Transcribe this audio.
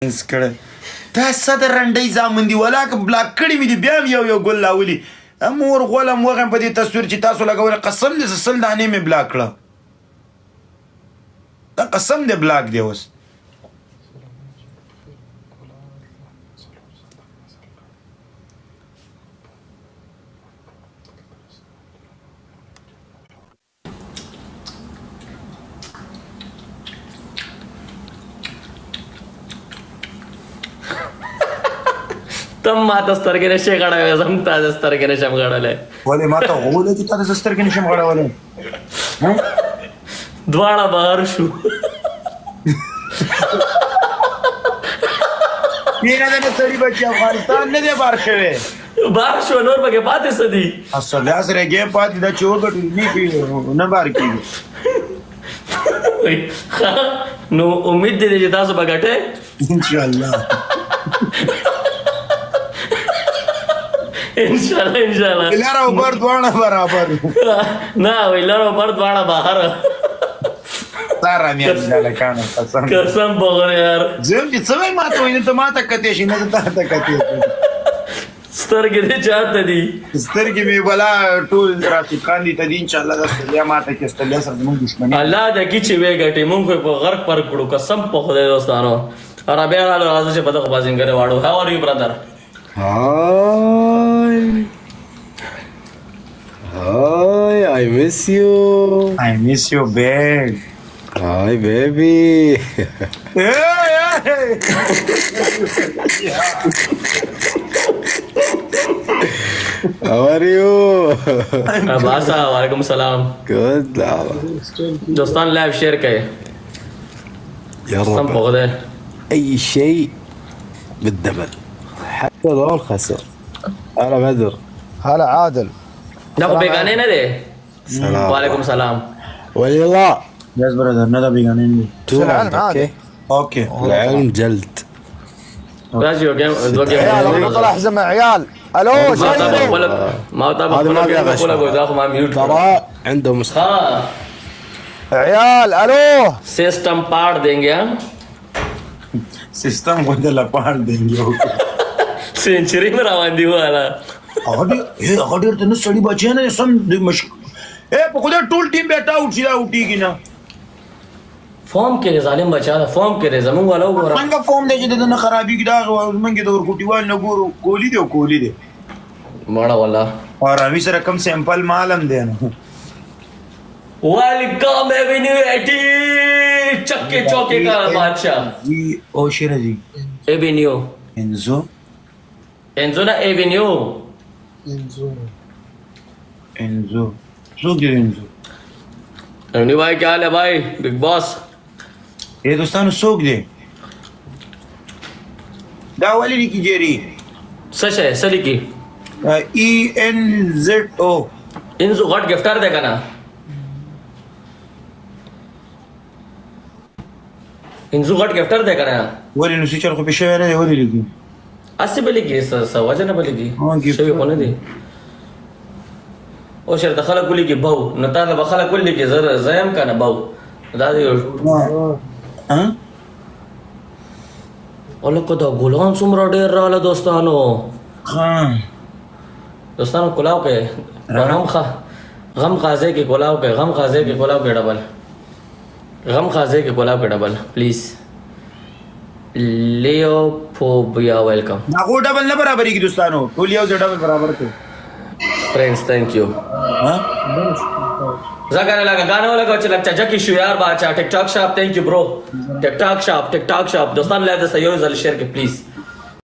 کړه تا صدر رنډي زامن دی ولا بلاک کړي مې دی بیا یو ګل لاولي امور غولم وغم په دې تصویر چې تاسو لګول قسم دې سل دانه مې بلاک کړه دا قسم دې بلاک دی اوس तम माता स्तरगे नशे काढावे जमता स्तरगे नशम काढाले वले माता होले की तारे सस्तर के निशम काढावले द्वाळा बहार शू येना ने सडी बच्ची अफगानिस्तान ने दे बार शवे बहार शू नोर बगे पाते सदी असल्यास रे गे पात दा चोगट नी पी न बार की नो उम्मीद दे जे तासो बगाटे इंशाल्लाह इंशाल्लाह इलारा ऊपर द्वाणा बराबर ना इलारा ऊपर द्वाणा बाहर तारा मी झाला काना कसम बघ यार जेम ची सवय मात होईन तर माता कतेशी न तर कते स्तरगे दे चाहत दी स्तर की मी बला टूल राती कांदी त इंशाल्लाह दस्तल्या माता के stल्या सर मग दुश्मनी अल्लाह दे किची वेगटी मग को गरक पर कुडू कसम पखदे दोस्तानो अरे बेरा राजाचे पदक बाजिंग करे वाडू how are you brother Hi, I miss you. I miss you bad. Hi, baby. How are you? बासा वालेकुम सलाम Good. दोस्तान लाइव शेयर करे يا कसम رب पखदे أي شيء بالدبل حتى لو الخسر. هلا بدر. هلا عادل ना को बेगाने ना दे سلام. वालेकुम सलाम ولي الله. Yes brother nada biganin Two العلم round, عادي. okay? okay العلم جلد. راجيو جيم دو جيم عيال انا طلع حزمه عيال الو ما طبق شايفني ولا ما طبق هذا ما ولا بيغش. ولا قداخ ما ميوت ترى عنده مشكلة. हाँ عيال الو सिस्टम पाड़ देंगे हम system को दला पार देंगे सेंचुरी में रावंदी वाला अगडी तने सडी बच्ची ना सम मश ए पकोदा टूल टीम बेटा उठीला उठी की ना फॉर्म के जालिम बचा था फॉर्म के रे जमूंग वाला वो मंगा फॉर्म दे जे ना खराबी की दाग मंगे तो कुटी वाल न गुरु कोली दे बड़ा वाला और अभी से रकम सैंपल मालम देना वेलकम एवेन्यू 80 चक्के चौके का बादशाह जी ओ शेरा जी एवेन्यू एंजो एंजो ना एवेन्यू एंजो सो के एंजो एवेन्यू भाई क्या हाल है भाई बिग बॉस ये दोस्तान सोक दे दावली की जेरी सच है सली की ई एन जेड ओ इनजो गट गिफ्टर देगा ना इनजो गट गिफ्टर देगा ना वली नुसिचर को पेशे वाले वली लिखी अस्सी बली की वजन बली की हाँ, gift. शवी कोने दी ओ शर दखल कुली की भाऊ नता बखल कुली की जर जयम का ना भाऊ दादी हां ओलो को तो गुलाम सुमरा डेर राला दोस्तानो हां दोस्तानो कुलाव के गम खाजे के कुलाव के गम खाजे के कुलाव के डबल गम खाजे के कुलाव के डबल प्लीज लियोफोबिया वेलकम ना को डबल ना बराबर की दोस्तानो टोल यो डबल बराबर थे फ्रेंड्स थैंक यू हां जगाने लगा गाने वाला को अच्छा लगता जकी शू यार बादशाह TikTok shop thank you bro TikTok shop दोस्तान ले दे सयो जल शेयर के प्लीज